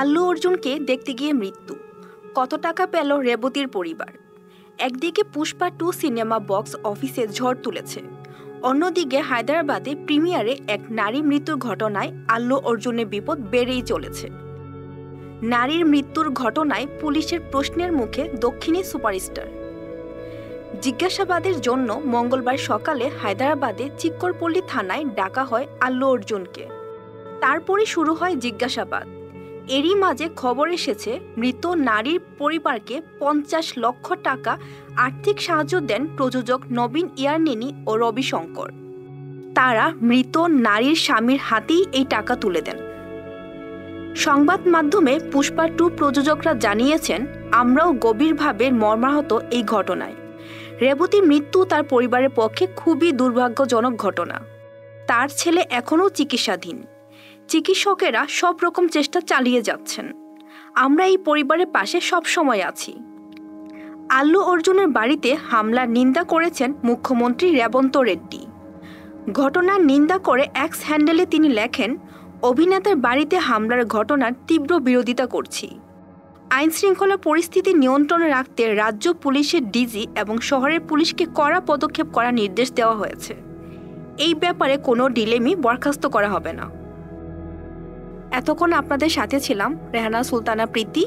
আল্লু অর্জুনকে দেখতে গিয়ে মৃত্যু, কত টাকা পেল রেবতীর পরিবার। একদিকে পুষ্পা 2 সিনেমা বক্স অফিসে ঝড় তুলেছে, অন্যদিকে হায়দ্রাবাদে প্রিমিয়ারে এক নারী মৃত্যুর ঘটনায় আল্লু অর্জুনের বিপদ বেড়েই চলেছে। নারীর মৃত্যুর ঘটনায় পুলিশের প্রশ্নের মুখে দক্ষিণী সুপারস্টার। জিজ্ঞাসাবাদের জন্য মঙ্গলবার সকালে হায়দ্রাবাদে চিক্করপল্লী থানায় ডাকা হয় আল্লু অর্জুনকে। তারপরে শুরু হয় জিজ্ঞাসাবাদ। এরই মাঝে খবর এসেছে মৃত নারীর পরিবারকে 50 লক্ষ টাকা আর্থিক সাহায্য দেন প্রযোজক নবীন ইয়ারনেনি ও রবি শঙ্কর। তারা মৃত নারীর স্বামীর হাতেই এই টাকা তুলে দেন। সংবাদ মাধ্যমে পুষ্পা 2 প্রযোজকরা জানিয়েছেন, আমরাও গভীরভাবে মর্মাহত এই ঘটনায়। রেবতীর মৃত্যু তার পরিবারের পক্ষে খুবই দুর্ভাগ্যজনক ঘটনা। তার ছেলে এখনও চিকিৎসাধীন। চিকিৎসকেরা সব রকম চেষ্টা চালিয়ে যাচ্ছেন। আমরা এই পরিবারের পাশে সব সময় আছি। আল্লু অর্জুনের বাড়িতে হামলার নিন্দা করেছেন মুখ্যমন্ত্রী রেবন্ত রেড্ডি। ঘটনার নিন্দা করে এক্স হ্যান্ডেলে তিনি লেখেন, অভিনেতার বাড়িতে হামলার ঘটনার তীব্র বিরোধিতা করছি। আইনশৃঙ্খলা পরিস্থিতি নিয়ন্ত্রণে রাখতে রাজ্য পুলিশের ডিজি এবং শহরের পুলিশকে কড়া পদক্ষেপ করার নির্দেশ দেওয়া হয়েছে। এই ব্যাপারে কোনো ডিলেমি বরখাস্ত করা হবে না। এতক্ষণ আপনাদের সাথে ছিলাম রেহানা সুলতানা প্রীতি।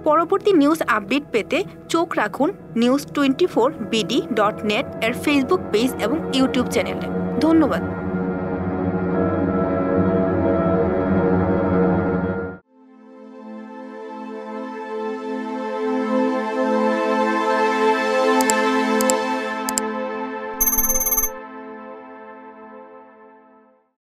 পরবর্তী নিউজ আপডেট পেতে চোখ রাখুন news24bd.net এর ফেসবুক পেজ এবং ইউটিউব চ্যানেলে। ধন্যবাদ।